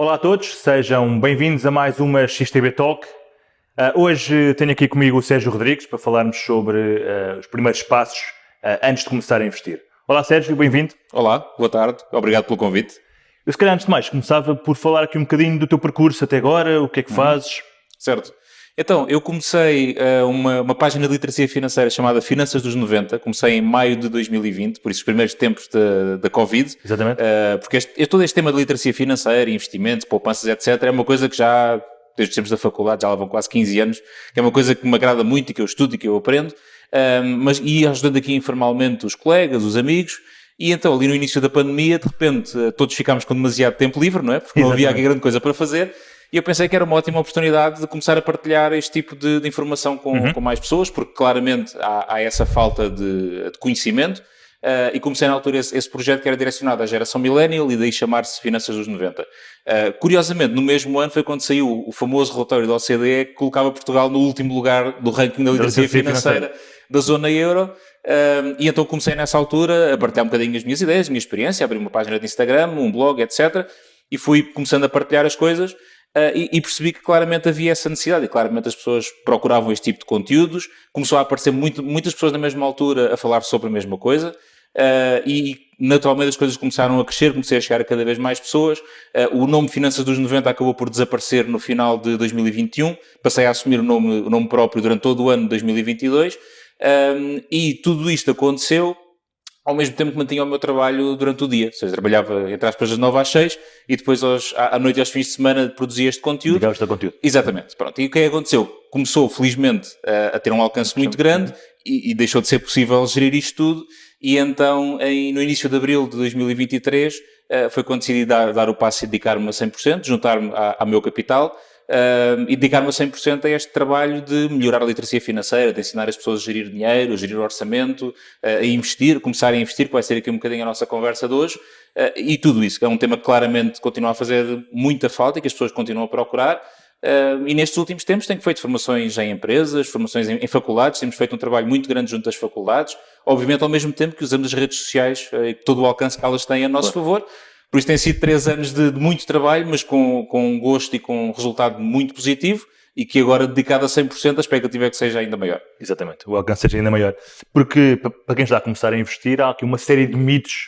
Olá a todos, sejam bem-vindos a mais uma XTB Talk. Hoje tenho aqui comigo o Sérgio Rodrigues para falarmos sobre os primeiros passos antes de começar a investir. Olá Sérgio, bem-vindo. Olá, boa tarde, obrigado pelo convite. Eu se calhar antes de mais começava por falar aqui um bocadinho do teu percurso até agora, o que é que fazes? Certo. Então, eu comecei uma página de literacia financeira chamada Finanças dos 90, comecei em maio de 2020, por isso os primeiros tempos da Covid. Exatamente. Porque todo este tema de literacia financeira, investimentos, poupanças, etc., é uma coisa que já, desde os tempos da faculdade, já lá vão quase 15 anos, que é uma coisa que me agrada muito e que eu estudo e que eu aprendo, mas ia ajudando aqui informalmente os colegas, os amigos. E então, ali no início da pandemia, de repente, todos ficámos com demasiado tempo livre, não é? Porque não havia aqui grande coisa para fazer. E eu pensei que era uma ótima oportunidade de começar a partilhar este tipo de informação com mais pessoas, porque claramente há essa falta de conhecimento. E comecei na altura esse projeto que era direcionado à geração millennial e daí chamar-se Finanças dos 90. Curiosamente, no mesmo ano foi quando saiu o famoso relatório da OCDE que colocava Portugal no último lugar do ranking da literacia financeira da zona euro. E então comecei nessa altura a partilhar um bocadinho as minhas ideias, a minha experiência, abri uma página de Instagram, um blog, etc. E fui começando a partilhar as coisas. E percebi que claramente havia essa necessidade e claramente as pessoas procuravam este tipo de conteúdos. Começou a aparecer muitas pessoas na mesma altura a falar sobre a mesma coisa. E naturalmente as coisas começaram a crescer, comecei a chegar a cada vez mais pessoas. O nome Finanças dos 90 acabou por desaparecer no final de 2021. Passei a assumir o nome próprio durante todo o ano de 2022. E tudo isto aconteceu ao mesmo tempo que mantinha o meu trabalho durante o dia. Ou seja, trabalhava entre aspas das 9 às 6 e depois à noite e aos fins de semana produzia este conteúdo. Ligavas-te a conteúdo. Exatamente. Pronto. E o que é que aconteceu? Começou, felizmente, a ter um alcance muito grande e deixou de ser possível gerir isto tudo. E então, no início de abril de 2023, foi quando decidi dar o passo e dedicar-me a 100%, juntar-me ao meu capital, e dedicar-me a 100% a este trabalho de melhorar a literacia financeira, de ensinar as pessoas a gerir dinheiro, a gerir o orçamento, a investir, começar a investir, que vai ser aqui um bocadinho a nossa conversa de hoje, e tudo isso, que é um tema que claramente continua a fazer muita falta e que as pessoas continuam a procurar. E nestes últimos tempos tenho feito formações em empresas, formações em faculdades, temos feito um trabalho muito grande junto às faculdades, obviamente ao mesmo tempo que usamos as redes sociais e todo o alcance que elas têm a nosso favor. Por isso tem sido 3 anos de muito trabalho, mas com gosto e com um resultado muito positivo e que agora, dedicado a 100%, a expectativa é que seja ainda maior. Exatamente, o alcance seja ainda maior. Porque para quem está a começar a investir, há aqui uma série de mitos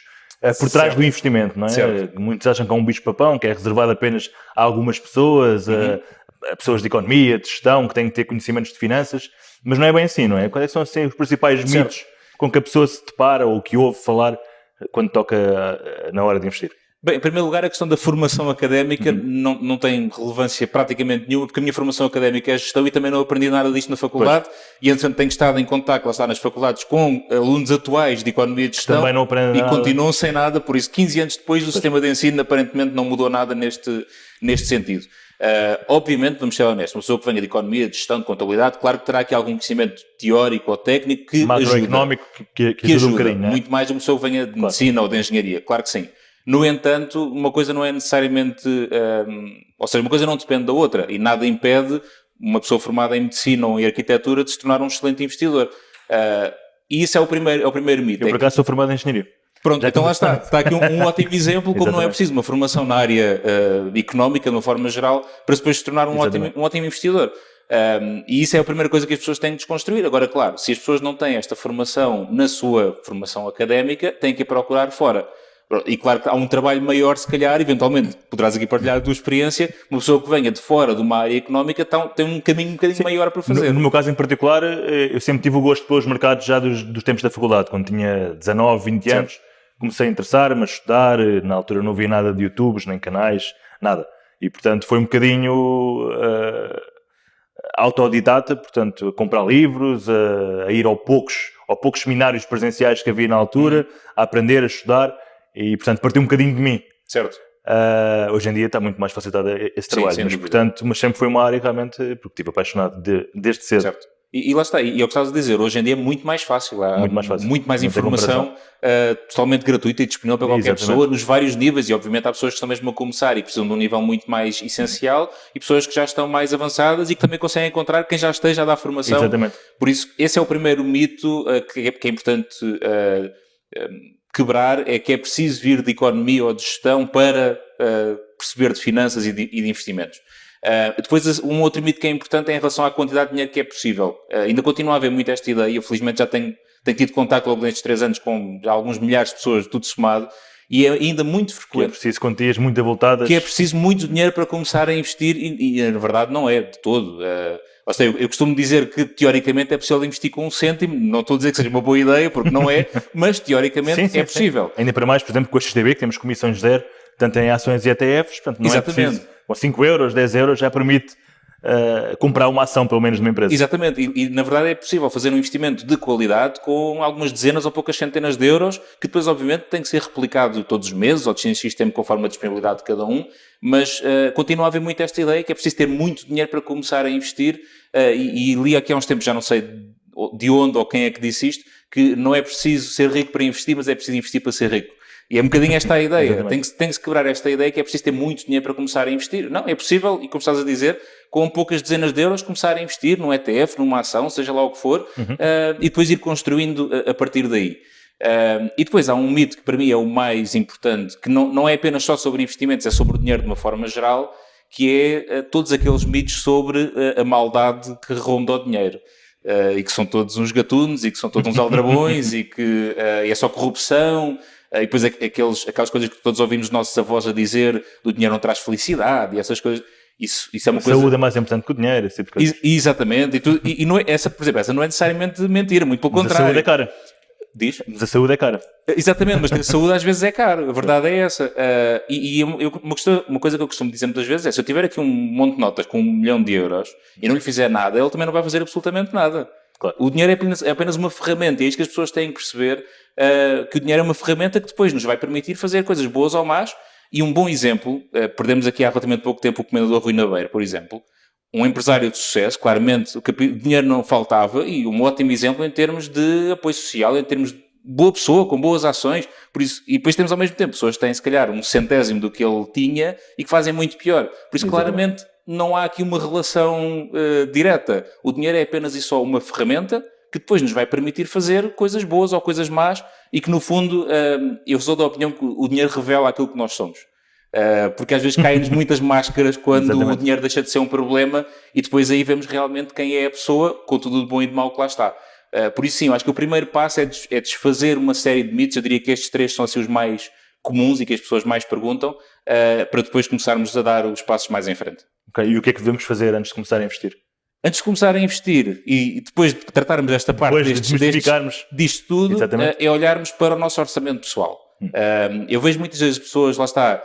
por trás do investimento, não é? Certo. Muitos acham que é um bicho-papão, que é reservado apenas a algumas pessoas, a pessoas de economia, de gestão, que têm que ter conhecimentos de finanças, mas não é bem assim, não é? Quais são assim, os principais mitos com que a pessoa se depara ou que ouve falar quando toca na hora de investir? Bem, em primeiro lugar, a questão da formação académica não tem relevância praticamente nenhuma, porque a minha formação académica é gestão e também não aprendi nada disto na faculdade. E, entretanto, tenho estado em contacto, lá está, nas faculdades, com alunos atuais de economia de gestão também não aprendem e nada. continuam sem nada. Por isso, 15 anos depois, o sistema de ensino aparentemente não mudou nada neste sentido. Obviamente, vamos ser honestos, uma pessoa que venha de economia, de gestão, de contabilidade, claro que terá aqui algum conhecimento teórico ou técnico que ajuda. Macroeconómico que ajuda um bocadinho, não é? Muito mais uma pessoa que venha de medicina ou de engenharia, claro que sim. No entanto, uma coisa não é necessariamente... ou seja, uma coisa não depende da outra e nada impede uma pessoa formada em medicina ou em arquitetura de se tornar um excelente investidor. E isso é o primeiro mito. Eu, por acaso, sou formado em engenharia. Pronto, já então lá está. Está aqui um ótimo exemplo como não é preciso uma formação na área económica, de uma forma geral, para depois se tornar um ótimo investidor. E isso é a primeira coisa que as pessoas têm de desconstruir. Agora, claro, se as pessoas não têm esta formação na sua formação académica, têm que ir procurar fora. E claro que há um trabalho maior, se calhar, eventualmente, poderás aqui partilhar a tua experiência, uma pessoa que venha de fora de uma área económica tem um caminho um bocadinho maior para fazer. No meu caso em particular, eu sempre tive o gosto pelos mercados já dos tempos da faculdade, quando tinha 19, 20 anos, comecei a interessar-me, a estudar, na altura não havia nada de YouTubes, nem canais, nada. E, portanto, foi um bocadinho autodidata, portanto, a comprar livros, a ir aos poucos seminários presenciais que havia na altura, a aprender, a estudar. E, portanto, partiu um bocadinho de mim. Certo. Hoje em dia está muito mais facilitado esse trabalho. Sim, mas, portanto, mas sempre foi uma área realmente, porque estive apaixonado desde cedo. Certo. E lá está. E é o que estás a dizer. Hoje em dia é muito mais fácil. Há muito mais informação totalmente gratuita e disponível para qualquer pessoa, nos vários níveis. E, obviamente, há pessoas que estão mesmo a começar e precisam de um nível muito mais essencial e pessoas que já estão mais avançadas e que também conseguem encontrar quem já esteja a dar formação. Exatamente. Por isso, esse é o primeiro mito que é importante quebrar, é que é preciso vir de economia ou de gestão para perceber de finanças e de investimentos. Depois, um outro mito que é importante é em relação à quantidade de dinheiro que é possível. Ainda continua a haver muito esta ideia, eu felizmente já tenho tido contacto ao longo destes 3 anos com já alguns milhares de pessoas, tudo somado, e é ainda muito frequente. Que é preciso quantias muito avultadas. Que é preciso muito dinheiro para começar a investir e na verdade não é de todo. Ou seja, eu costumo dizer que teoricamente é possível investir com 1 cêntimo, não estou a dizer que seja uma boa ideia, porque não é, mas teoricamente sim, é possível. Sim. Ainda para mais, por exemplo, com a XTB, que temos comissões zero, tanto em ações e ETFs, portanto não é preciso, com 5 euros, 10 euros já permite comprar uma ação, pelo menos, de uma empresa. Exatamente, e na verdade é possível fazer um investimento de qualidade com algumas dezenas ou poucas centenas de euros, que depois obviamente tem que ser replicado todos os meses, ou de X tempo conforme a disponibilidade de cada um, mas continua a haver muito esta ideia que é preciso ter muito dinheiro para começar a investir, e li aqui há uns tempos, já não sei de onde ou quem é que disse isto, que não é preciso ser rico para investir, mas é preciso investir para ser rico. E é um bocadinho esta a ideia. Tem que se quebrar esta ideia que é preciso ter muito dinheiro para começar a investir. Não, é possível, e como estás a dizer, com poucas dezenas de euros começar a investir num ETF, numa ação, seja lá o que for, e depois ir construindo a partir daí. E depois há um mito que para mim é o mais importante, que não é apenas só sobre investimentos, é sobre o dinheiro de uma forma geral, que é todos aqueles mitos sobre a maldade que ronda o dinheiro. E que são todos uns gatunos, e que são todos uns aldrabões, e que é só corrupção. E depois aquelas coisas que todos ouvimos os nossos avós a dizer, do dinheiro não traz felicidade, e essas coisas. Isso é uma coisa... Saúde é mais importante que o dinheiro, esse tipo de coisas. Exatamente. E não é, por exemplo, essa não é necessariamente mentira, muito pelo contrário. A saúde é cara. Diz? Mas a saúde é cara. Exatamente, mas a saúde às vezes é caro, a verdade é essa. Uma coisa que eu costumo dizer muitas vezes é, se eu tiver aqui um monte de notas com 1 milhão de euros e não lhe fizer nada, ele também não vai fazer absolutamente nada. Claro. O dinheiro é apenas uma ferramenta, e é isto que as pessoas têm que perceber, que o dinheiro é uma ferramenta que depois nos vai permitir fazer coisas boas ou más. E um bom exemplo, perdemos aqui há relativamente pouco tempo o comendador Rui Nabeiro, por exemplo, um empresário de sucesso, claramente o dinheiro não faltava, e um ótimo exemplo em termos de apoio social, em termos de boa pessoa, com boas ações, por isso, e depois temos ao mesmo tempo pessoas que têm se calhar 1/100º do que ele tinha e que fazem muito pior. Por isso, claramente, não há aqui uma relação direta. O dinheiro é apenas e só uma ferramenta que depois nos vai permitir fazer coisas boas ou coisas más, e que no fundo eu sou da opinião que o dinheiro revela aquilo que nós somos. Porque às vezes caem-nos muitas máscaras quando o dinheiro deixa de ser um problema, e depois aí vemos realmente quem é a pessoa, com tudo de bom e de mau que lá está. Por isso sim, eu acho que o primeiro passo é desfazer uma série de mitos. Eu diria que estes 3 são assim os mais comuns e que as pessoas mais perguntam, para depois começarmos a dar os passos mais em frente. Okay. E o que é que devemos fazer antes de começar a investir? Antes de começar a investir e depois de tratarmos esta parte disto tudo, é olharmos para o nosso orçamento pessoal. Eu vejo muitas vezes pessoas, lá está,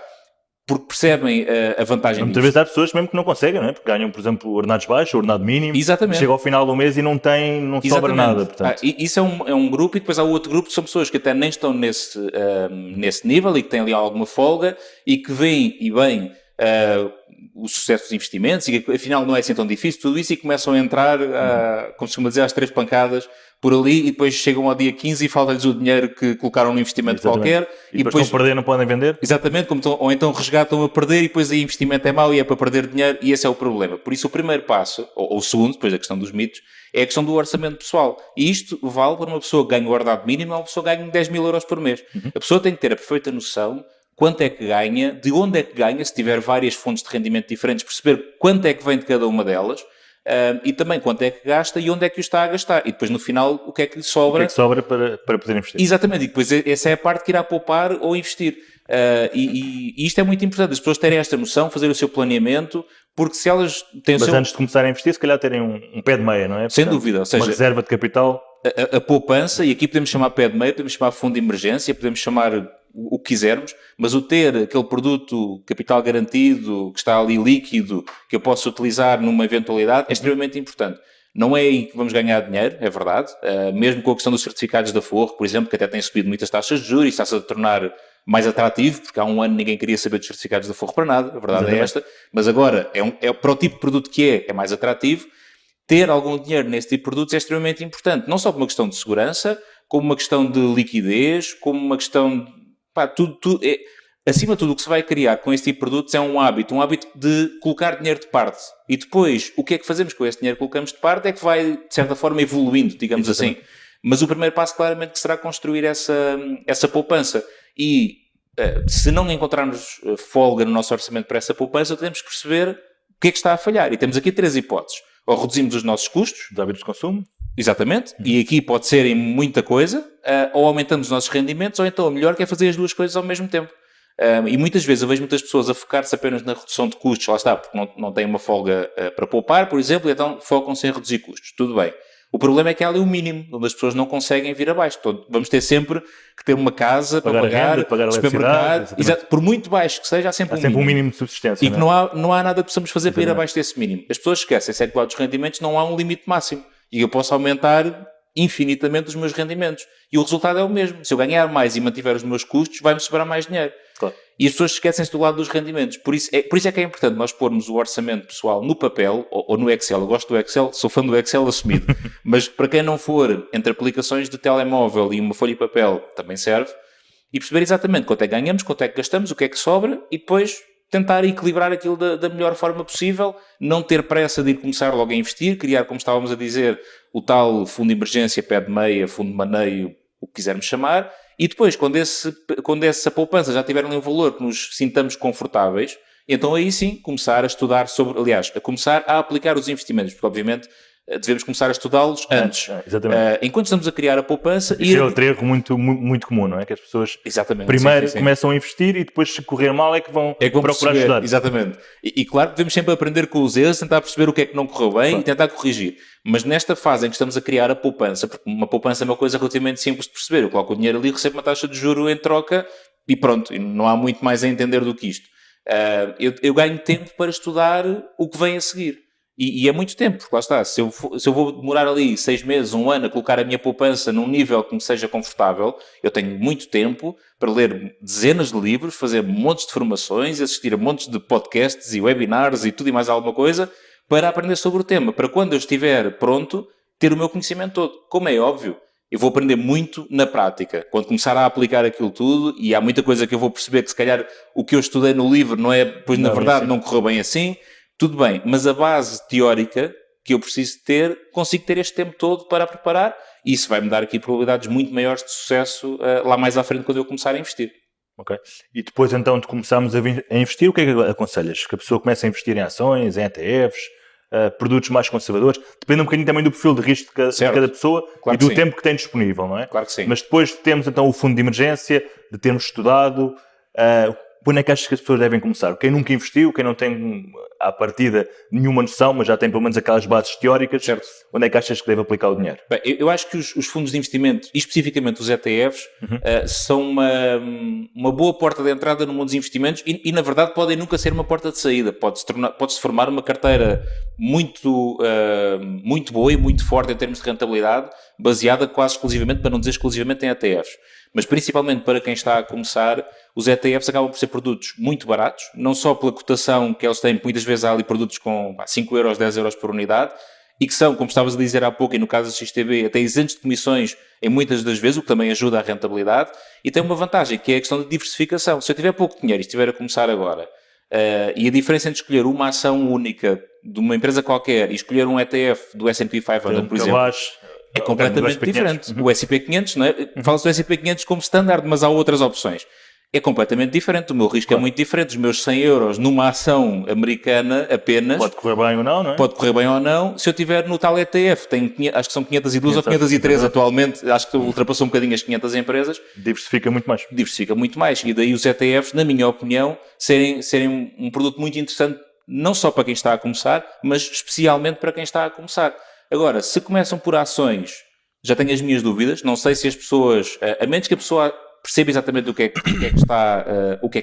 porque percebem a vantagem disso. Muitas vezes há pessoas mesmo que não conseguem, não é? Porque ganham, por exemplo, ordenados baixos, ordenado mínimo. Exatamente. Chega ao final do mês e não sobra nada. Portanto. Isso é um grupo, e depois há outro grupo que são pessoas que até nem estão nesse nível e que têm ali alguma folga e que veem e bem o sucesso dos investimentos e que afinal não é assim tão difícil, tudo isso, e começam a entrar, como se costuma dizer, às 3 pancadas por ali, e depois chegam ao dia 15 e falta-lhes o dinheiro que colocaram num investimento qualquer. E depois estão a perder, não podem vender. Exatamente, ou então resgatam a perder, e depois aí o investimento é mau e é para perder dinheiro, e esse é o problema. Por isso o primeiro passo, ou o segundo, depois da questão dos mitos, é a questão do orçamento pessoal. E isto vale para uma pessoa que ganha o ordenado mínimo ou uma pessoa que ganha 10.000 euros por mês. A pessoa tem que ter a perfeita noção quanto é que ganha, de onde é que ganha, se tiver várias fontes de rendimento diferentes, perceber quanto é que vem de cada uma delas, e também quanto é que gasta e onde é que o está a gastar. E depois, no final, o que é que lhe sobra. O que é que sobra para poder investir. Exatamente, e depois essa é a parte que irá poupar ou investir. E isto é muito importante, as pessoas terem esta noção, fazer o seu planeamento, porque se elas têm Mas antes de começarem a investir, se calhar terem um pé de meia, não é? Portanto, sem dúvida, ou seja, uma reserva de capital. A poupança, e aqui podemos chamar pé de meia, podemos chamar fundo de emergência, podemos chamar o que quisermos, mas o ter aquele produto capital garantido, que está ali líquido, que eu posso utilizar numa eventualidade, é extremamente importante. Não é aí que vamos ganhar dinheiro, é verdade, mesmo com a questão dos certificados da Forro, por exemplo, que até tem subido muitas taxas de juros e está-se a tornar mais atrativo, porque há um ano ninguém queria saber dos certificados da Forro para nada, a verdade é esta, mas agora é para o tipo de produto que é mais atrativo. Ter algum dinheiro nesse tipo de produtos é extremamente importante, não só por uma questão de segurança, como uma questão de liquidez, como uma questão de... acima de tudo, o que se vai criar com este tipo de produtos é um hábito de colocar dinheiro de parte. E depois, o que é que fazemos com esse dinheiro que colocamos de parte é que vai, de certa forma, evoluindo, digamos assim. Mas o primeiro passo, claramente, que será construir essa poupança. E se não encontrarmos folga no nosso orçamento para essa poupança, temos que perceber o que é que está a falhar. E temos aqui 3 hipóteses. Ou reduzimos os nossos custos. Os hábitos de consumo. Exatamente. E aqui pode ser em muita coisa. Ou aumentamos os nossos rendimentos, ou então o melhor que é fazer as 2 coisas ao mesmo tempo. E muitas vezes eu vejo muitas pessoas a focar-se apenas na redução de custos, lá está, porque não têm uma folga para poupar, por exemplo, e então focam-se em reduzir custos. Tudo bem. O problema é que há ali o mínimo, onde as pessoas não conseguem vir abaixo. Então, vamos ter sempre que ter uma casa para pagar, pagar supermercado. Exato, por muito baixo que seja, há sempre um mínimo de subsistência. E que não há nada que possamos fazer para ir abaixo desse mínimo. As pessoas esquecem-se é que lá dos rendimentos não há um limite máximo. E eu posso aumentar infinitamente os meus rendimentos. E o resultado é o mesmo. Se eu ganhar mais e mantiver os meus custos, vai-me sobrar mais dinheiro. Claro. E as pessoas esquecem-se do lado dos rendimentos. Por isso é que é importante nós pormos o orçamento pessoal no papel ou no Excel. Eu gosto do Excel, sou fã do Excel assumido. Mas para quem não for, entre aplicações de telemóvel e uma folha de papel, também serve. E perceber exatamente quanto é que ganhamos, quanto é que gastamos, o que é que sobra e depois tentar equilibrar aquilo da melhor forma possível. Não ter pressa de ir começar logo a investir, criar, como estávamos a dizer, o tal fundo de emergência, pé de meia, fundo de maneio, o que quisermos chamar. E depois, quando essa poupança já tiver um valor que nos sintamos confortáveis, então aí sim começar a estudar a começar a aplicar os investimentos, porque obviamente devemos começar a estudá-los antes. Exatamente. Enquanto estamos a criar a poupança... Isso é outro erro muito comum, não é? Que as pessoas primeiro começam a investir e depois, se correr mal, é que vão procurar estudar. Exatamente. E claro, devemos sempre aprender com os erros, tentar perceber o que é que não correu bem e tentar corrigir. Mas nesta fase em que estamos a criar a poupança, porque uma poupança é uma coisa relativamente simples de perceber. Eu coloco o dinheiro ali, recebo uma taxa de juro em troca e pronto. E não há muito mais a entender do que isto. Eu ganho tempo para estudar o que vem a seguir. E é muito tempo, porque lá está, se eu vou demorar ali 6 meses, 1 ano a colocar a minha poupança num nível que me seja confortável, eu tenho muito tempo para ler dezenas de livros, fazer montes de formações, assistir a montes de podcasts e webinars e tudo e mais alguma coisa, para aprender sobre o tema, para quando eu estiver pronto, ter o meu conhecimento todo. Como é óbvio, eu vou aprender muito na prática. Quando começar a aplicar aquilo tudo, e há muita coisa que eu vou perceber que se calhar o que eu estudei no livro não é, pois na verdade não correu bem assim, tudo bem, mas a base teórica que eu preciso ter, consigo ter este tempo todo para preparar e isso vai-me dar aqui probabilidades muito maiores de sucesso lá mais à frente quando eu começar a investir. Ok. E depois então de começarmos a investir, o que é que aconselhas? Que a pessoa comece a investir em ações, em ETFs, produtos mais conservadores? Depende um bocadinho também do perfil de risco de cada pessoa e do tempo que tem disponível, não é? Claro que sim. Mas depois temos então o fundo de emergência, de termos estudado... Onde é que achas que as pessoas devem começar? Quem nunca investiu, quem não tem à partida nenhuma noção, mas já tem pelo menos aquelas bases teóricas, certo? Onde é que achas que deve aplicar o dinheiro? Bem, eu acho que os fundos de investimento, e especificamente os ETFs, são uma boa porta de entrada no mundo dos investimentos e na verdade podem nunca ser uma porta de saída. Pode-se formar uma carteira muito boa e muito forte em termos de rentabilidade, baseada quase exclusivamente, para não dizer exclusivamente, em ETFs. Mas principalmente para quem está a começar, os ETFs acabam por ser produtos muito baratos, não só pela cotação que eles têm, porque muitas vezes há ali produtos com 5 euros, 10 euros por unidade, e que são, como estavas a dizer há pouco, e no caso da XTB, até isentos de comissões em muitas das vezes, o que também ajuda à rentabilidade, e tem uma vantagem, que é a questão de diversificação. Se eu tiver pouco dinheiro e estiver a começar agora, e a diferença entre escolher uma ação única de uma empresa qualquer e escolher um ETF do S&P 500, por exemplo... É completamente diferente. O S&P 500, não é? Fala-se do S&P 500 como standard, mas há outras opções. É completamente diferente. O meu risco é muito diferente. Os meus 100 euros numa ação americana apenas... Pode correr bem ou não, não é? Pode correr bem ou não. Se eu tiver no tal ETF, acho que são 502 ou 503 atualmente, acho que ultrapassou um bocadinho as 500 empresas. Diversifica muito mais. Diversifica muito mais. E daí os ETFs, na minha opinião, serem um produto muito interessante, não só para quem está a começar, mas especialmente para quem está a começar. Agora, se começam por ações, já tenho as minhas dúvidas, não sei se as pessoas, a menos que a pessoa perceba exatamente o que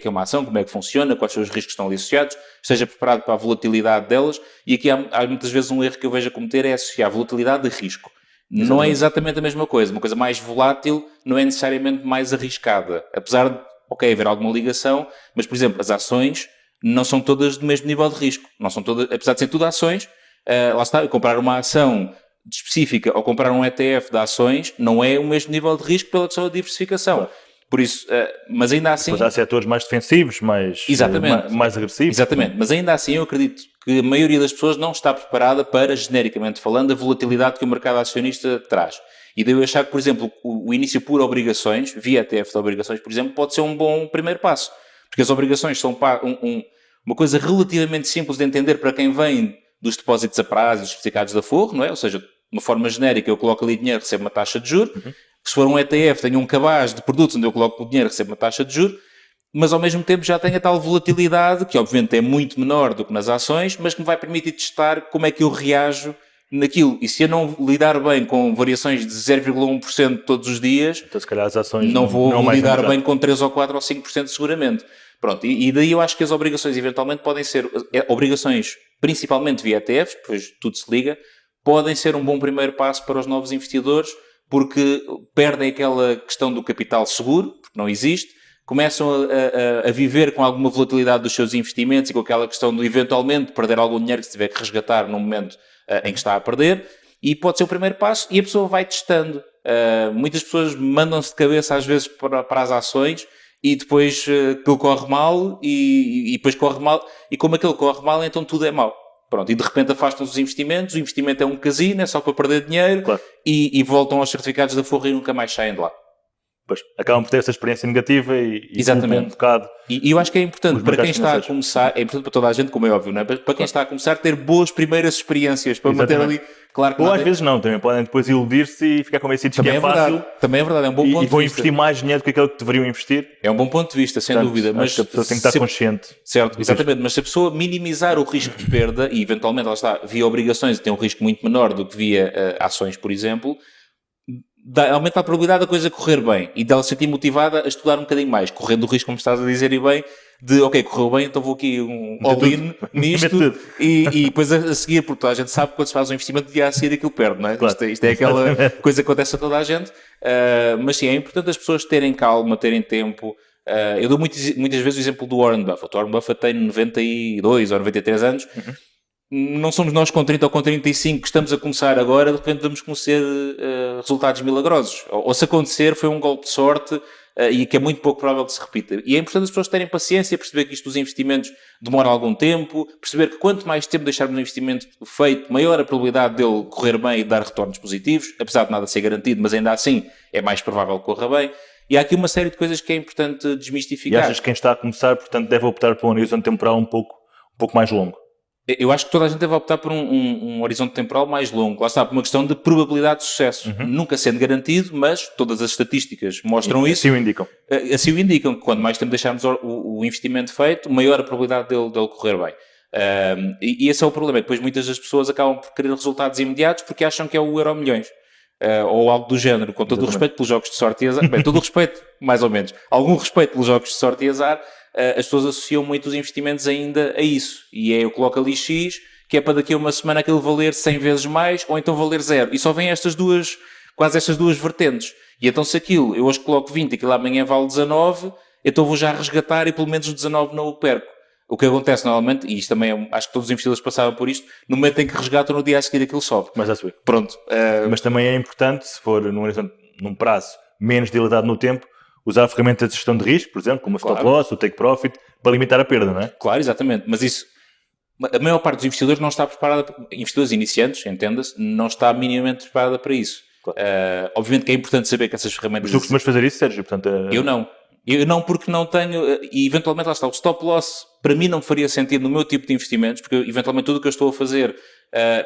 é uma ação, como é que funciona, quais são os riscos que estão ali associados, esteja preparado para a volatilidade delas, e aqui há muitas vezes um erro que eu vejo a cometer, é associar volatilidade de risco. Exatamente. Não é exatamente a mesma coisa, uma coisa mais volátil não é necessariamente mais arriscada, apesar de, haver alguma ligação, mas, por exemplo, as ações não são todas do mesmo nível de risco, não são todas, apesar de serem tudo ações. Lá está, comprar uma ação específica ou comprar um ETF de ações não é o mesmo nível de risco pela questão da diversificação. Claro. Por isso, mas ainda assim... Pois há setores mais defensivos, mais agressivos. Exatamente, mas ainda assim eu acredito que a maioria das pessoas não está preparada para, genericamente falando, a volatilidade que o mercado acionista traz. E daí eu achar que, por exemplo, o início por obrigações, via ETF de obrigações, por exemplo, pode ser um bom primeiro passo. Porque as obrigações são uma coisa relativamente simples de entender para quem vem dos depósitos a prazo e dos certificados de aforro, não é? Ou seja, de uma forma genérica, eu coloco ali dinheiro, recebo uma taxa de juros. Se for um ETF, tenho um cabaz de produtos onde eu coloco o dinheiro, recebo uma taxa de juros. Mas ao mesmo tempo já tem a tal volatilidade, que obviamente é muito menor do que nas ações, mas que me vai permitir testar como é que eu reajo naquilo. E se eu não lidar bem com variações de 0,1% todos os dias, então se calhar as ações não vou lidar bem já. com 3 ou 4 ou 5% seguramente. Pronto, e daí eu acho que as obrigações eventualmente podem ser, obrigações principalmente via ETFs, pois tudo se liga, podem ser um bom primeiro passo para os novos investidores, porque perdem aquela questão do capital seguro, porque não existe, começam a viver com alguma volatilidade dos seus investimentos e com aquela questão de eventualmente perder algum dinheiro que se tiver que resgatar no momento em que está a perder, e pode ser o primeiro passo e a pessoa vai testando. Muitas pessoas mandam-se de cabeça às vezes para as ações e depois aquilo corre mal e depois corre mal, e como aquilo corre mal, então tudo é mau. Pronto, e de repente afastam-se dos investimentos, o investimento é um casino, é só para perder dinheiro, Claro. e voltam aos certificados de aforro e nunca mais saem de lá. Pois, acabam por ter essa experiência negativa e Exatamente. um bocado. E eu acho que é importante Os para quem mercados está a financeiros. começar, é importante para toda a gente, como é óbvio, não é? Para quem está a começar, ter boas primeiras experiências, para manter Exatamente. ali, claro que Ou nada às é- vezes não, também podem depois iludir-se e ficar convencidos que também é é fácil verdade, também é verdade, é um bom ponto e vão de vista. investir mais dinheiro do que aquele que deveriam investir. É um bom ponto de vista, sem Portanto, dúvida, acho mas que a pessoa tem que estar se- consciente. certo, exatamente, mas se a pessoa minimizar o risco de perda, e eventualmente, lá está, via obrigações tem um risco muito menor do que via ações, por exemplo, aumenta a probabilidade da coisa correr bem e dela se sentir motivada a estudar um bocadinho mais, correndo o risco, como estás a dizer, e bem, de ok, correu bem, então vou aqui um all-in nisto Mete tudo. e depois a seguir, porque toda a gente sabe que quando se faz um investimento, dia a seguir aquilo perde, não é? Claro. Isto é aquela coisa que acontece a toda a gente, mas sim, é importante as pessoas terem calma, terem tempo. Eu dou muitas vezes o exemplo do Warren Buffett. O Warren Buffett tem 92 ou 93 anos. Não somos nós com 30 ou com 35 que estamos a começar agora, de repente vamos conhecer resultados milagrosos. Ou se acontecer, foi um golpe de sorte e que é muito pouco provável que se repita. E é importante as pessoas terem paciência, perceber que isto dos investimentos demora algum tempo, perceber que quanto mais tempo deixarmos o investimento feito, maior a probabilidade dele correr bem e dar retornos positivos, apesar de nada ser garantido, mas ainda assim é mais provável que corra bem. E há aqui uma série de coisas que é importante E desmistificar. achas que quem está a começar, portanto, deve optar por um horizonte temporal um pouco mais longo? Eu acho que toda a gente deve optar por um horizonte temporal mais longo. Lá está, por uma questão de probabilidade de sucesso. Nunca sendo garantido, mas todas as estatísticas mostram isso. Assim o indicam. Assim o indicam, que quanto mais tempo deixarmos o investimento feito, maior a probabilidade dele correr bem. E esse é o problema, é que depois muitas das pessoas acabam por querer resultados imediatos porque acham que é o Euromilhões. Ou algo do género, com todo o respeito pelos jogos de sorte e azar. Bem, todo o respeito, mais ou menos. Algum respeito pelos jogos de sorte e azar. As pessoas associam muito os investimentos ainda a isso. E eu coloco ali X, que é para daqui a uma semana aquilo valer 100 vezes mais, ou então valer 0. E só vêm quase estas duas vertentes. E então se aquilo, eu hoje coloco 20 e aquilo amanhã vale 19, então vou já resgatar e pelo menos os 19 não o perco. O que acontece normalmente, e isto também acho que todos os investidores passavam por isto, no momento em que resgatam, no dia a seguir aquilo sobe. Mas a subir. Pronto. Mas também é importante, se for num prazo menos dilatado no tempo, usar ferramentas de gestão de risco, por exemplo, como o stop loss, o take profit, para limitar a perda, não é? Claro, exatamente. Mas isso, a maior parte dos investidores não está preparada, investidores iniciantes, entenda-se, não está minimamente preparada para isso. Claro. Obviamente que é importante saber que essas ferramentas... Mas tu costumas fazer isso, Sérgio? Portanto, Eu não, porque não tenho, e eventualmente lá está, o stop loss para mim não faria sentido no meu tipo de investimentos, porque eventualmente tudo o que eu estou a fazer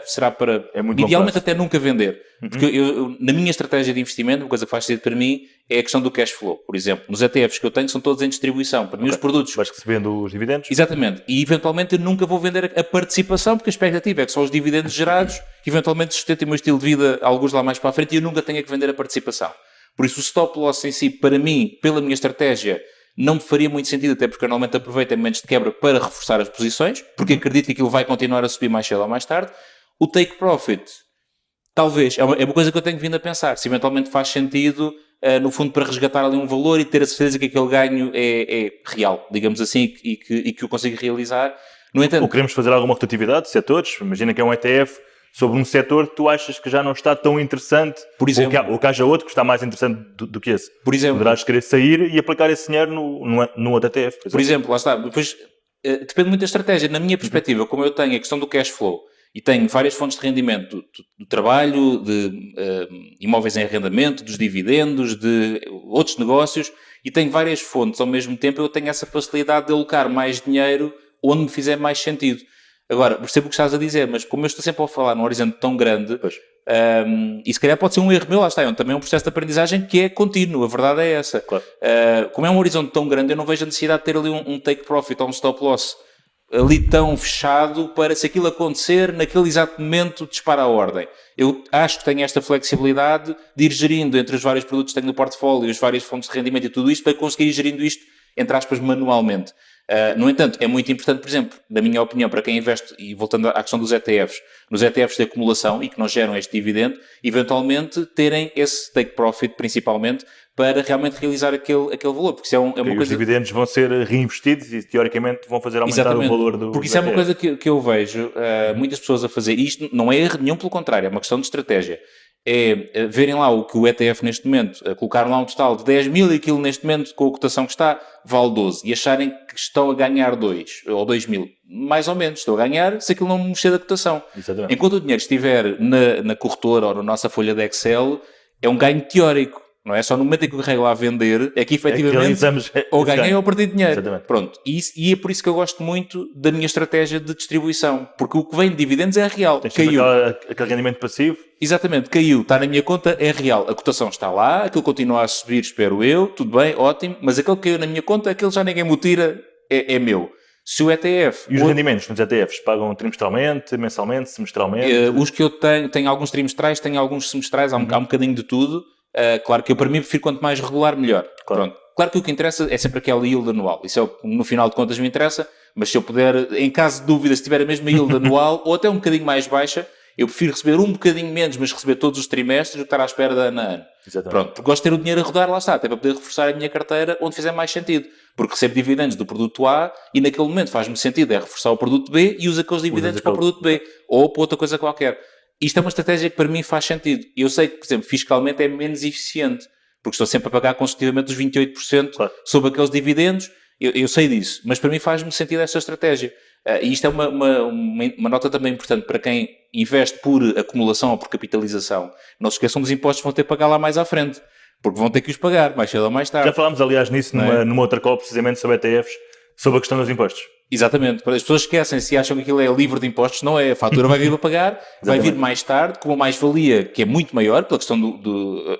será para, idealmente até nunca vender. Porque eu, na minha estratégia de investimento, uma coisa que faz sentido para mim é a questão do cash flow. Por exemplo, nos ETFs que eu tenho são todos em distribuição. Para mim os produtos... Vais recebendo os dividendos? Exatamente. E eventualmente eu nunca vou vender a participação, porque a expectativa é que só os dividendos gerados que eventualmente sustentem o meu estilo de vida alguns lá mais para a frente e eu nunca tenha que vender a participação. Por isso o stop loss em si, para mim, pela minha estratégia, não me faria muito sentido, até porque eu normalmente aproveito em momentos de quebra para reforçar as posições, porque acredito que aquilo vai continuar a subir mais cedo ou mais tarde. O take profit, talvez, é uma coisa que eu tenho vindo a pensar, se eventualmente faz sentido, no fundo, para resgatar ali um valor e ter a certeza que aquele ganho é real, digamos assim, e que eu consigo realizar. No entanto... Ou queremos fazer alguma rotatividade de setores? Imagina que é um ETF sobre um setor que tu achas que já não está tão interessante, por exemplo, ou que haja outro que está mais interessante do que esse. Por exemplo, poderás querer sair e aplicar esse dinheiro no outro ETF. Por exemplo, lá está. Depois, depende muito da estratégia. Na minha perspectiva, como eu tenho a questão do cash flow e tenho várias fontes de rendimento do trabalho, de imóveis em arrendamento, dos dividendos, de outros negócios, e tenho várias fontes ao mesmo tempo, eu tenho essa facilidade de alocar mais dinheiro onde me fizer mais sentido. Agora, percebo o que estás a dizer, mas como eu estou sempre a falar num horizonte tão grande, e se calhar pode ser um erro meu, lá está, também é um processo de aprendizagem que é contínuo, a verdade é essa. Claro. Como é um horizonte tão grande, eu não vejo a necessidade de ter ali um take profit ou um stop loss ali tão fechado para, se aquilo acontecer, naquele exato momento dispara a ordem. Eu acho que tenho esta flexibilidade de ir gerindo entre os vários produtos que tenho no portfólio, as várias fontes de rendimento e tudo isto, para conseguir ir gerindo isto, entre aspas, manualmente. No entanto, é muito importante, por exemplo, na minha opinião, para quem investe, e voltando à questão dos ETFs, nos ETFs de acumulação e que não geram este dividendo, eventualmente terem esse take profit, principalmente, para realmente realizar aquele valor, porque isso é uma coisa... Os dividendos vão ser reinvestidos e, teoricamente, vão fazer aumentar Exatamente. o valor do... Porque isso é uma coisa que eu vejo muitas pessoas a fazer, e isto não é erro nenhum, pelo contrário, é uma questão de estratégia. É verem lá o que o ETF neste momento, colocaram lá um total de 10 mil e aquilo neste momento, com a cotação que está, vale 12, e acharem que estão a ganhar 2 ou 2 mil. Mais ou menos, estou a ganhar se aquilo não mexer da cotação. Exatamente. Enquanto o dinheiro estiver na corretora ou na nossa folha de Excel, é um ganho teórico. Não é só no momento em que eu carrego lá a vender, é que efetivamente ou ganhei ou perdi dinheiro. Exatamente. Pronto. E é por isso que eu gosto muito da minha estratégia de distribuição. Porque o que vem de dividendos é real. Caiu. Aquele rendimento passivo. Exatamente, caiu, está na minha conta, é real. A cotação está lá, aquilo continua a subir, espero eu, tudo bem, ótimo, mas aquele que caiu na minha conta, aquele já ninguém me tira, é meu. Se o ETF... E os rendimentos nos ETFs pagam trimestralmente, mensalmente, semestralmente? Os que eu tenho alguns trimestrais, tenho alguns semestrais, há um bocadinho de tudo. Claro que eu, para mim, prefiro quanto mais regular, melhor. Claro. Pronto. Claro que o que interessa é sempre aquela yield anual. Isso é o que, no final de contas, me interessa, mas se eu puder, em caso de dúvida, se tiver a mesma yield anual, ou até um bocadinho mais baixa, eu prefiro receber um bocadinho menos, mas receber todos os trimestres, do que estar à espera de ano a ano. Exatamente. Pronto, porque gosto de ter o dinheiro a rodar, lá está, até para poder reforçar a minha carteira onde fizer mais sentido. Porque recebo dividendos do produto A e naquele momento faz-me sentido é reforçar o produto B e uso aqueles dividendos para o produto B ou para outra coisa qualquer. Isto é uma estratégia que para mim faz sentido. Eu sei que, por exemplo, fiscalmente é menos eficiente, porque estou sempre a pagar consecutivamente os 28% sobre aqueles dividendos. Eu sei disso, mas para mim faz-me sentido esta estratégia. E isto é uma nota também importante para quem investe por acumulação ou por capitalização. Não se esqueçam dos impostos que vão ter que pagar lá mais à frente, porque vão ter que os pagar, mais cedo ou mais tarde. Já falámos, aliás, nisso numa outra call, precisamente sobre ETFs, sobre a questão dos impostos. Exatamente. As pessoas esquecem-se e acham que aquilo é livre de impostos. Não é. A fatura vai vir a pagar, vai vir mais tarde, com uma mais-valia que é muito maior, pela questão,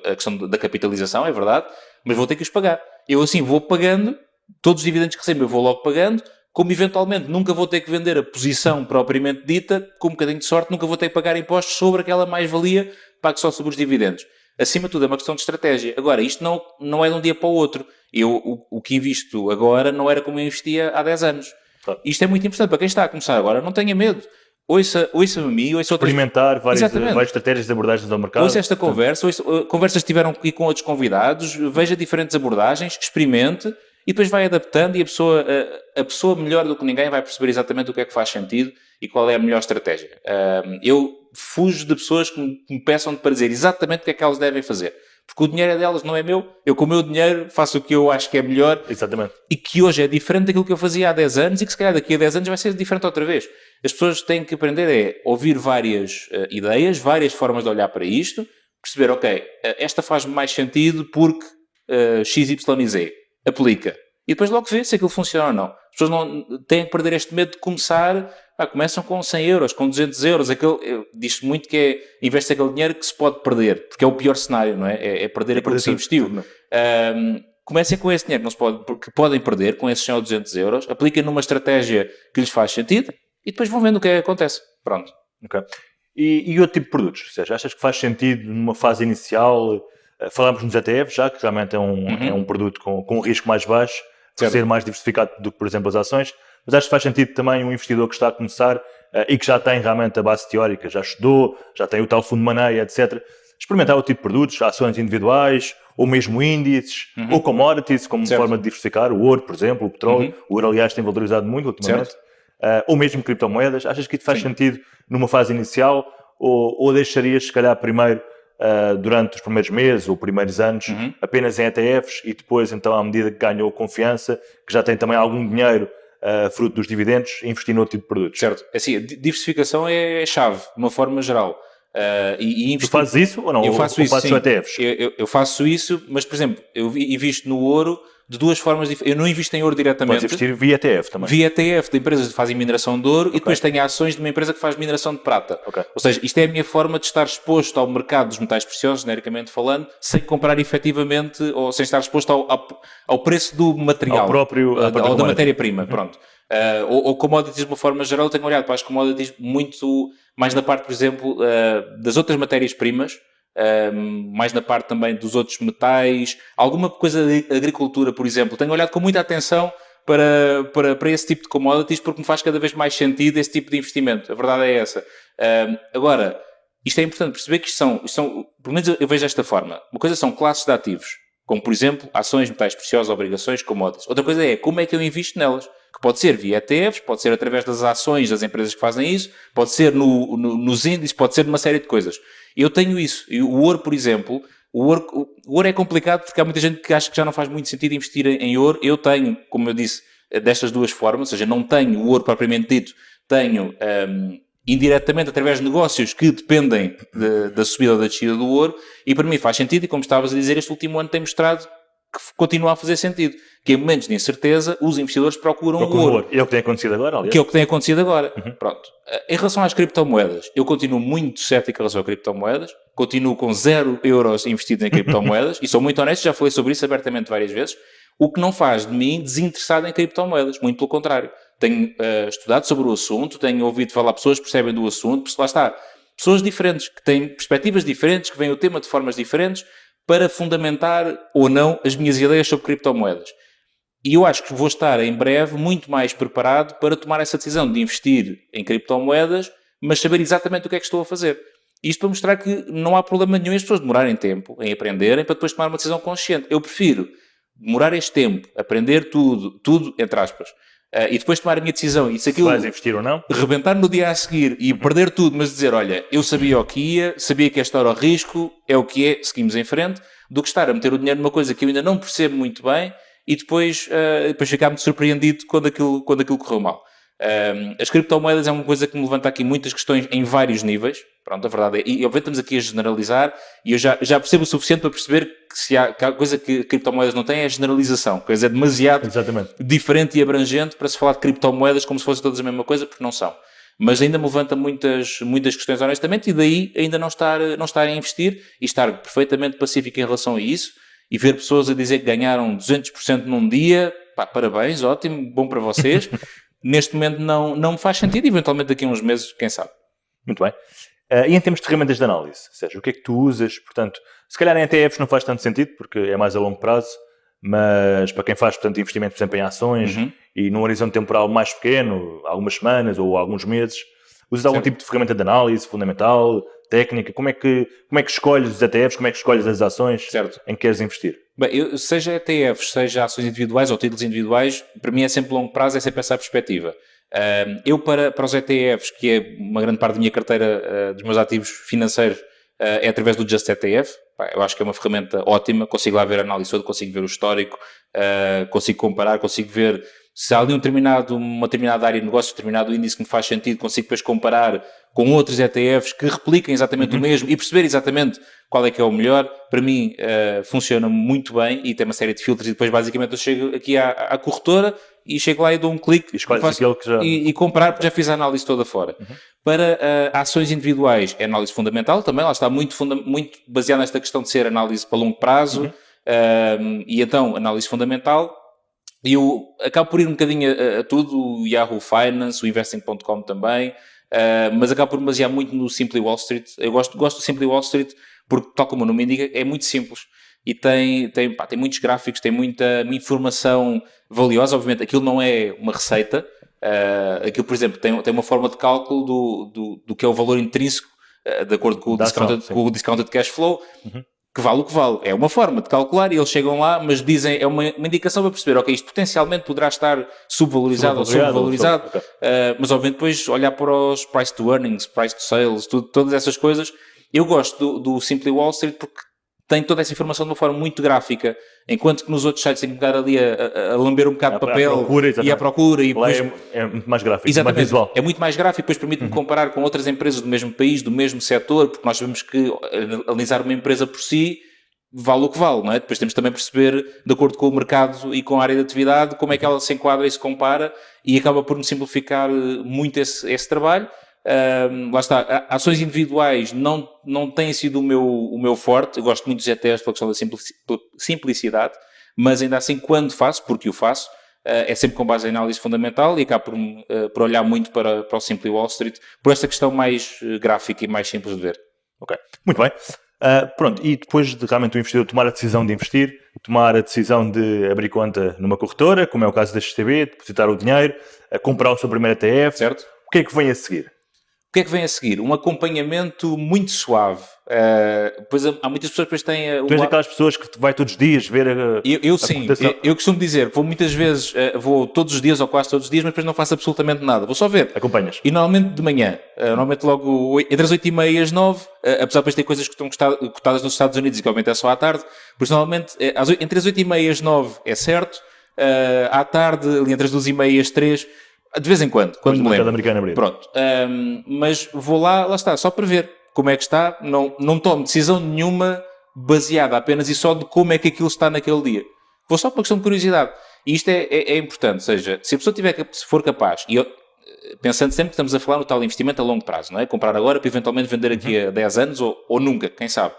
a questão da capitalização, é verdade, mas vou ter que os pagar. Eu assim vou pagando, todos os dividendos que recebo eu vou logo pagando, como eventualmente nunca vou ter que vender a posição propriamente dita, com um bocadinho de sorte nunca vou ter que pagar impostos sobre aquela mais-valia, pago só sobre os dividendos. Acima de tudo é uma questão de estratégia. Agora, isto não é de um dia para o outro. O que invisto agora não era como eu investia há 10 anos. Claro. Isto é muito importante para quem está a começar agora. Não tenha medo. Ouça-me a mim, ouça outras... Experimentar várias estratégias de abordagens ao mercado. Ouça esta conversa, conversas que tiveram aqui com outros convidados, veja diferentes abordagens, experimente e depois vai adaptando e a pessoa melhor do que ninguém vai perceber exatamente o que é que faz sentido e qual é a melhor estratégia. Eu fujo de pessoas que me peçam para dizer exatamente o que é que elas devem fazer. Porque o dinheiro é delas, não é meu. Eu, com o meu dinheiro, faço o que eu acho que é melhor. Exatamente. E que hoje é diferente daquilo que eu fazia há 10 anos e que se calhar daqui a 10 anos vai ser diferente outra vez. As pessoas têm que aprender a ouvir várias ideias, várias formas de olhar para isto, perceber, ok, esta faz-me mais sentido porque X, Y e Z. Aplica. E depois logo vê se aquilo funciona ou não. As pessoas não têm que perder este medo de começar... começam com 100 euros, com 200 euros. Diz-se muito que investe aquele dinheiro que se pode perder, porque é o pior cenário, não é? É perder aquilo que se investiu. Comecem com esse dinheiro, não se pode, porque podem perder com esses 100 ou 200 euros, apliquem numa estratégia que lhes faz sentido e depois vão vendo o que é que acontece. Pronto. Okay. E outro tipo de produtos? Ou seja, achas que faz sentido numa fase inicial? Falámos nos ETFs já, que realmente é um produto com um risco mais baixo, por ser mais diversificado do que, por exemplo, as ações. Mas acho que faz sentido também um investidor que está a começar e que já tem realmente a base teórica, já estudou, já tem o tal fundo de maneia, etc. Experimentar o tipo de produtos, ações individuais, ou mesmo índices, ou commodities, como forma de diversificar, o ouro, por exemplo, o petróleo. O ouro, aliás, tem valorizado muito ultimamente. Ou mesmo criptomoedas. Achas que isso faz sentido numa fase inicial ou deixarias, se calhar, primeiro, durante os primeiros meses ou primeiros anos, apenas em ETFs e depois, então, à medida que ganhou confiança, que já tem também algum dinheiro fruto dos dividendos, investir noutro tipo de produtos. Certo. Assim, a diversificação é chave, de uma forma geral. Tu fazes isso ou não? Eu faço isso, sim. ETFs? Eu faço isso, mas, por exemplo, eu invisto no ouro de duas formas diferentes. Eu não invisto em ouro diretamente. Podes investir via ETF também. Via ETF de empresas que fazem mineração de ouro, e depois tenho ações de uma empresa que faz mineração de prata. Ou seja, isto é a minha forma de estar exposto ao mercado dos metais preciosos, genericamente falando, sem comprar efetivamente, ou sem estar exposto ao preço do material. Ao próprio ou da matéria-prima, pronto. Ou commodities de uma forma geral. Eu tenho olhado para as commodities muito mais na parte, por exemplo, das outras matérias-primas, mais na parte também dos outros metais, alguma coisa de agricultura, por exemplo. Tenho olhado com muita atenção para esse tipo de commodities, porque me faz cada vez mais sentido esse tipo de investimento. A verdade é essa. Agora, isto é importante perceber que isto são, pelo menos eu vejo desta forma, uma coisa são classes de ativos, como por exemplo ações, metais preciosos, obrigações, commodities. Outra coisa é como é que eu invisto nelas, que pode ser via ETFs, pode ser através das ações das empresas que fazem isso, pode ser nos índices, pode ser numa série de coisas. Eu tenho isso. E o ouro, por exemplo, o ouro é complicado porque há muita gente que acha que já não faz muito sentido investir em ouro. Eu tenho, como eu disse, destas duas formas, ou seja, não tenho o ouro propriamente dito, tenho indiretamente através de negócios que dependem da subida ou da descida do ouro, e para mim faz sentido, e como estavas a dizer, este último ano tem mostrado que continua a fazer sentido, que em momentos de incerteza os investidores procuram o ouro. É o que tem acontecido agora, aliás. Que é o que tem acontecido agora. Pronto. Em relação às criptomoedas, eu continuo muito cético em relação a criptomoedas, continuo com 0 euros investidos em criptomoedas, e sou muito honesto, já falei sobre isso abertamente várias vezes, o que não faz de mim desinteressado em criptomoedas, muito pelo contrário. Tenho estudado sobre o assunto, tenho ouvido falar pessoas que percebem do assunto, porque lá está, pessoas diferentes, que têm perspectivas diferentes, que veem o tema de formas diferentes, para fundamentar ou não as minhas ideias sobre criptomoedas. E eu acho que vou estar em breve muito mais preparado para tomar essa decisão de investir em criptomoedas, mas saber exatamente o que é que estou a fazer. Isto para mostrar que não há problema nenhum em as pessoas demorarem tempo em aprenderem para depois tomar uma decisão consciente. Eu prefiro demorar este tempo, aprender tudo entre aspas, e depois tomar a minha decisão, e se aquilo vais investir ou não, rebentar no dia a seguir e perder tudo, mas dizer, olha, eu sabia o que ia, sabia que esta era o risco, é o que é, seguimos em frente, do que estar a meter o dinheiro numa coisa que eu ainda não percebo muito bem e depois ficar muito surpreendido quando aquilo correu mal. As criptomoedas é uma coisa que me levanta aqui muitas questões em vários níveis. Pronto, a verdade é, e obviamente estamos aqui a generalizar, e eu já percebo o suficiente para perceber que se há coisa que criptomoedas não têm é a generalização, que é demasiado diferente e abrangente para se falar de criptomoedas como se fossem todas a mesma coisa, porque não são. Mas ainda me levanta muitas questões honestamente, e daí ainda não estar a investir e estar perfeitamente pacífico em relação a isso, e ver pessoas a dizer que ganharam 200% num dia, pá, parabéns, ótimo, bom para vocês. Neste momento não me faz sentido, eventualmente daqui a uns meses, quem sabe. Muito bem. E em termos de ferramentas de análise, Sérgio, o que é que tu usas? Portanto, se calhar em ETFs não faz tanto sentido, porque é mais a longo prazo, mas para quem faz, portanto, investimento, por exemplo, em ações, e num horizonte temporal mais pequeno, algumas semanas ou alguns meses, usas algum tipo de ferramenta de análise fundamental, técnica? Como é que escolhes os ETFs, como é que escolhes as ações em que queres investir? Bem, seja ETFs, seja ações individuais ou títulos individuais, para mim é sempre longo prazo, é sempre essa a perspectiva. Eu para os ETFs, que é uma grande parte da minha carteira dos meus ativos financeiros, é através do Just ETF. Eu acho que é uma ferramenta ótima, consigo lá ver a análise toda, consigo ver o histórico, consigo comparar, consigo ver se há ali uma determinada área de negócio, um determinado índice que me faz sentido, consigo depois comparar com outros ETFs que repliquem exatamente o mesmo e perceber exatamente qual é que é o melhor. Para mim funciona muito bem e tem uma série de filtros, e depois basicamente eu chego aqui à corretora e chego lá e dou um clique e comprar, porque já fiz a análise toda fora. Para ações individuais é análise fundamental também, lá está muito baseada nesta questão de ser análise para longo prazo, e então análise fundamental. E eu acabo por ir um bocadinho a tudo, o Yahoo Finance, o Investing.com também, mas acabo por me basear muito no Simply Wall Street. Eu gosto do Simply Wall Street porque, tal como o nome indica, é muito simples. E tem muitos gráficos, tem muita informação valiosa. Obviamente, aquilo não é uma receita. Aquilo, por exemplo, tem uma forma de cálculo do que é o valor intrínseco, de acordo com o discounted cash flow, que vale o que vale. É uma forma de calcular e eles chegam lá, mas dizem, é uma indicação para perceber, ok, isto potencialmente poderá estar subvalorizado ou sobrevalorizado, mas obviamente depois olhar para os price to earnings, price to sales, todas essas coisas. Eu gosto do Simply Wall Street porque tem toda essa informação de uma forma muito gráfica, enquanto que nos outros sites tem que ficar ali a lamber um bocado de papel e à procura. E depois, é muito mais gráfico, exatamente, mais visual. É muito mais gráfico, depois permite-me comparar com outras empresas do mesmo país, do mesmo setor, porque nós sabemos que analisar uma empresa por si vale o que vale, não é? Depois temos também perceber, de acordo com o mercado e com a área de atividade, como é que ela se enquadra e se compara, e acaba por me simplificar muito esse trabalho. Lá está, ações individuais não têm sido o meu forte. Eu gosto muito dos ETFs pela questão da simplicidade, mas ainda assim, quando faço, porque o faço, é sempre com base em análise fundamental e acabo por olhar muito para o Simply Wall Street por esta questão mais gráfica e mais simples de ver. Ok, muito bem. Pronto, e depois de realmente o investidor tomar a decisão de investir, tomar a decisão de abrir conta numa corretora, como é o caso da XTB, depositar o dinheiro, comprar o seu primeiro ETF, certo? O que é que vem a seguir? O que é que vem a seguir? Um acompanhamento muito suave. Pois há muitas pessoas que depois têm... Tu és aquelas pessoas que vai todos os dias ver Eu sim, eu costumo dizer, vou muitas vezes, vou todos os dias ou quase todos os dias, mas depois não faço absolutamente nada, vou só ver. Acompanhas? E normalmente de manhã, normalmente logo entre as 8h30 e as 9, apesar de depois ter coisas que estão cotadas nos Estados Unidos e que obviamente é só à tarde, por isso normalmente entre as 8h30 e as 9 é certo, à tarde, ali entre as 2h30 e as 3, de vez em quando me lembro. Pronto, mas vou lá está, só para ver como é que está, não tomo decisão nenhuma baseada apenas e só de como é que aquilo está naquele dia. Vou só por questão de curiosidade. E isto é importante, ou seja, se a pessoa se for capaz, e pensando sempre que estamos a falar no tal investimento a longo prazo, não é? Comprar agora para eventualmente vender aqui a 10 anos ou nunca, quem sabe.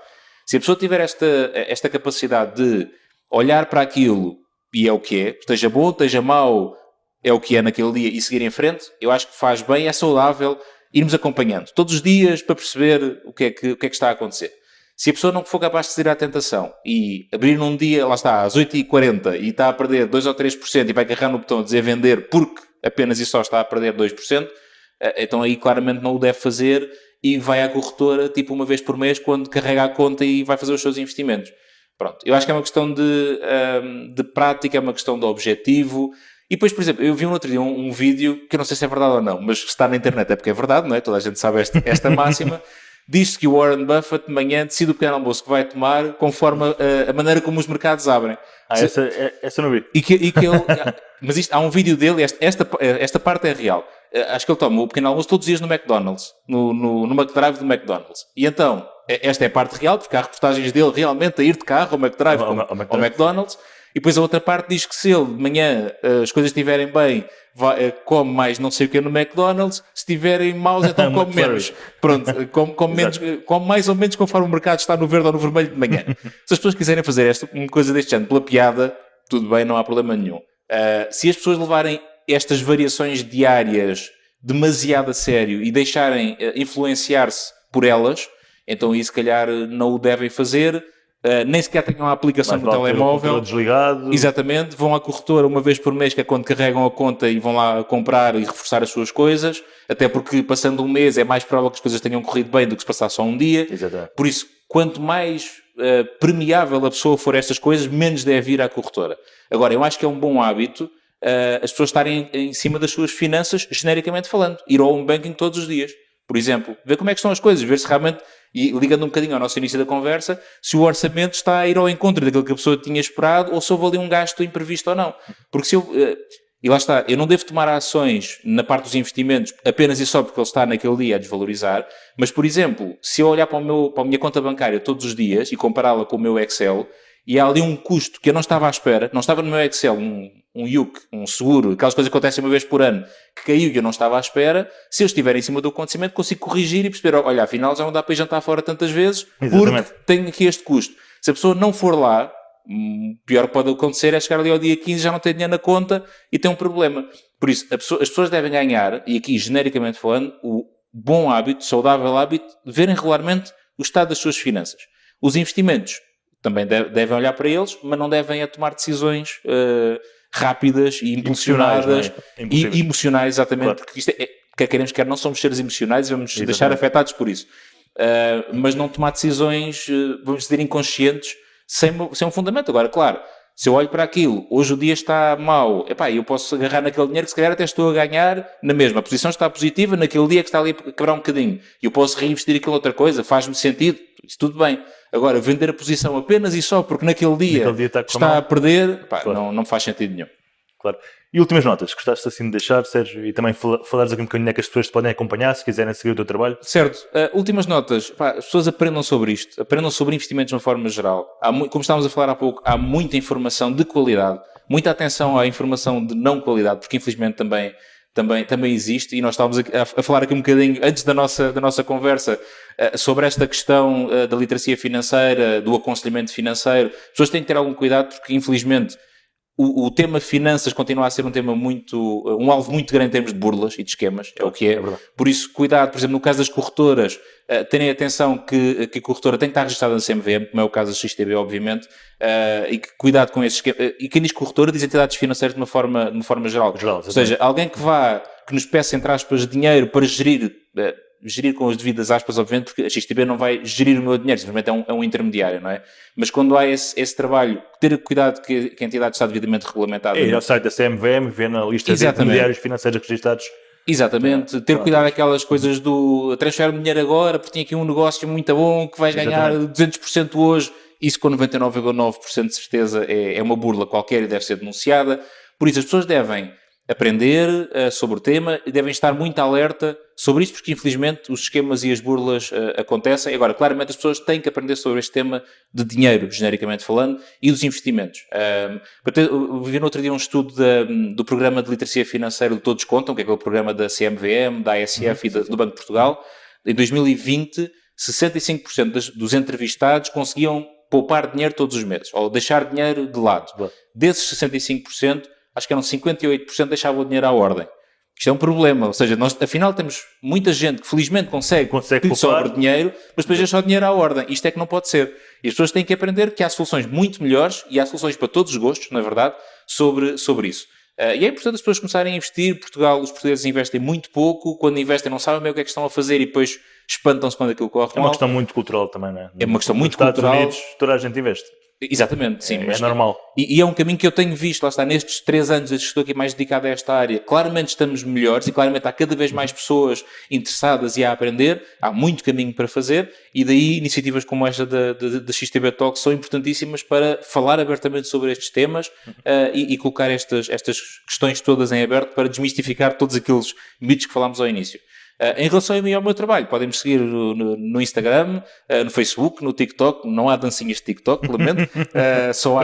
Se a pessoa tiver esta capacidade de olhar para aquilo e é o que é, esteja bom, esteja mau, é o que é naquele dia e seguir em frente, eu acho que faz bem, é saudável irmos acompanhando todos os dias para perceber o que é que está a acontecer. Se a pessoa não for capaz de ceder à tentação e abrir num dia, lá está, às 8h40 e está a perder 2 ou 3% e vai carregar no botão a dizer vender porque apenas e só está a perder 2%, então aí claramente não o deve fazer e vai à corretora tipo uma vez por mês quando carrega a conta e vai fazer os seus investimentos. Pronto, eu acho que é uma questão de prática, é uma questão de objetivo. E depois, por exemplo, eu vi outro dia um vídeo, que eu não sei se é verdade ou não, mas que está na internet, é porque é verdade, não é? Toda a gente sabe esta máxima. Diz-se que o Warren Buffett de manhã decide o pequeno almoço que vai tomar conforme a maneira como os mercados abrem. Essa não vi. Mas há um vídeo dele, esta parte é real. Acho que ele toma o pequeno almoço todos os dias no McDonald's, no McDrive do McDonald's. E então, esta é a parte real, porque há reportagens dele realmente a ir de carro ao McDrive, ao McDonald's. E depois a outra parte diz que se ele de manhã as coisas estiverem bem, come mais não sei o que no McDonald's, se estiverem maus então come menos. Pronto, come mais ou menos conforme o mercado está no verde ou no vermelho de manhã. Se as pessoas quiserem fazer uma coisa deste género pela piada, tudo bem, não há problema nenhum. Se as pessoas levarem estas variações diárias demasiado a sério e deixarem influenciar-se por elas, então aí se calhar não o devem fazer. Nem sequer tenham a aplicação no telemóvel. Desligado. Exatamente, vão à corretora uma vez por mês, que é quando carregam a conta e vão lá comprar e reforçar as suas coisas, até porque passando um mês é mais provável que as coisas tenham corrido bem do que se passar só um dia. Exatamente. Por isso, quanto mais permeável a pessoa for a estas coisas, menos deve ir à corretora. Agora, eu acho que é um bom hábito as pessoas estarem em cima das suas finanças, genericamente falando, ir ao home banking todos os dias. Por exemplo, ver como é que estão as coisas, ver se realmente, e ligando um bocadinho ao nosso início da conversa, se o orçamento está a ir ao encontro daquilo que a pessoa tinha esperado ou se houve ali um gasto imprevisto ou não. Porque se eu... E lá está, eu não devo tomar ações na parte dos investimentos apenas e só porque ele está naquele dia a desvalorizar, mas, por exemplo, se eu olhar para a minha conta bancária todos os dias e compará-la com o meu Excel, e há ali um custo que eu não estava à espera, não estava no meu Excel, um IUC, um seguro, aquelas coisas que acontecem uma vez por ano, que caiu e eu não estava à espera, se eu estiver em cima do acontecimento, consigo corrigir e perceber, olha, afinal já não dá para ir jantar fora tantas vezes, porque tenho aqui este custo. Se a pessoa não for lá, o pior que pode acontecer é chegar ali ao dia 15 já não ter dinheiro na conta e ter um problema. Por isso, as pessoas devem ganhar, e aqui genericamente falando, o bom hábito, saudável hábito, de verem regularmente o estado das suas finanças. Os investimentos também devem olhar para eles, mas não devem tomar decisões rápidas e impulsionadas. E emocionais, exatamente, claro. Porque isto quer queremos, quer não somos seres emocionais e vamos deixar afetados por isso. Mas não tomar decisões, vamos dizer, inconscientes, sem um fundamento. Agora, claro, Se eu olho para aquilo, hoje o dia está mau, epá, eu posso agarrar naquele dinheiro que se calhar até estou a ganhar na mesma. A posição está positiva naquele dia que está ali a quebrar um bocadinho. E eu posso reinvestir aquilo em outra coisa, faz-me sentido, isso tudo bem. Agora, vender a posição apenas e só porque naquele dia está a perder, epá, claro. não faz sentido nenhum. Claro. E últimas notas, gostaste assim de deixar, Sérgio, e também falares aqui um bocadinho que as pessoas te podem acompanhar se quiserem seguir o teu trabalho? Certo. Últimas notas, pá, as pessoas aprendam sobre isto, aprendam sobre investimentos de uma forma geral. Como estávamos a falar há pouco, há muita informação de qualidade, muita atenção à informação de não qualidade, porque infelizmente também existe, e nós estávamos a falar aqui um bocadinho antes da nossa conversa sobre esta questão da literacia financeira, do aconselhamento financeiro. As pessoas têm que ter algum cuidado porque infelizmente o tema finanças continua a ser um tema um alvo muito grande em termos de burlas e de esquemas, é o que é. Por isso, cuidado, por exemplo, no caso das corretoras, terem atenção que a corretora tem que estar registrada na CMVM, como é o caso da XTB, obviamente, e que cuidado com esses esquemas. E quem diz corretora diz entidades financeiras de uma forma geral. Ou seja, alguém que nos peça, entre aspas, dinheiro para gerir com as devidas aspas, obviamente, porque a XTB não vai gerir o meu dinheiro, simplesmente é um intermediário, não é? Mas quando há esse trabalho, ter cuidado que a entidade está devidamente regulamentada. É ir ao site da CMVM, ver na lista de intermediários financeiros registados. Exatamente, ter cuidado aquelas coisas do transfere-me dinheiro agora porque tinha aqui um negócio muito bom que vais ganhar 200% hoje. Isso com 99,9% de certeza é uma burla qualquer e deve ser denunciada. Por isso as pessoas devem aprender sobre o tema e devem estar muito alerta sobre isso, porque infelizmente os esquemas e as burlas acontecem. Agora, claramente as pessoas têm que aprender sobre este tema de dinheiro, genericamente falando, e dos investimentos. Eu vi no outro dia um estudo do programa de literacia financeira do Todos Contam, que é aquele programa da CMVM, da ASF e do Banco de Portugal. Em 2020, 65% dos entrevistados conseguiam poupar dinheiro todos os meses, ou deixar dinheiro de lado. Desses 65%, acho que eram 58% deixavam o dinheiro à ordem. Isto é um problema, ou seja, nós afinal temos muita gente que felizmente consegue que sobre dinheiro, mas depois deixa o dinheiro à ordem. Isto é que não pode ser. E as pessoas têm que aprender que há soluções muito melhores e há soluções para todos os gostos, na verdade, sobre isso. E é importante as pessoas começarem a investir. Os portugueses investem muito pouco, quando investem não sabem bem o que é que estão a fazer e depois espantam-se quando aquilo corre mal. É uma questão muito cultural também, não é? É uma questão muito cultural. Nos Estados Unidos, toda a gente investe. Exatamente, sim. É normal. E é um caminho que eu tenho visto, lá está, nestes 3 anos desde que estou aqui mais dedicado a esta área. Claramente estamos melhores e claramente há cada vez mais pessoas interessadas e a aprender. Há muito caminho para fazer e daí iniciativas como esta da XTB Talk são importantíssimas para falar abertamente sobre estes temas e colocar estas questões todas em aberto para desmistificar todos aqueles mitos que falámos ao início. Em relação a mim e ao meu trabalho, podem-me seguir no Instagram, no Facebook, no TikTok. Não há dancinhas de TikTok, lamento. Só há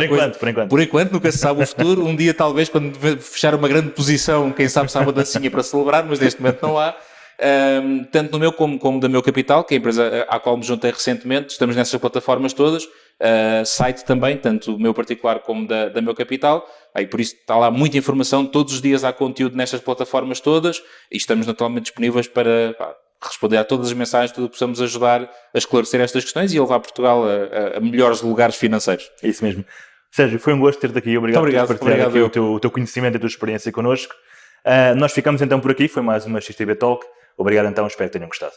por enquanto, nunca se sabe o futuro. Um dia, talvez, quando fechar uma grande posição, quem sabe se há uma dancinha para celebrar, mas neste momento não há. Tanto no meu como da Meu Capital, que é a empresa à qual me juntei recentemente. Estamos nessas plataformas todas. Site também, tanto o meu particular como da Meu Capital. E por isso está lá muita informação. Todos os dias há conteúdo nestas plataformas todas e estamos naturalmente disponíveis para responder a todas as mensagens, tudo o que possamos ajudar a esclarecer estas questões e a levar Portugal a melhores lugares financeiros. É isso mesmo. Sérgio, foi um gosto ter-te aqui. Obrigado por partilhar aqui o teu conhecimento e a tua experiência connosco. Nós ficamos então por aqui. Foi mais uma XTB Talk. Obrigado então, espero que tenham gostado.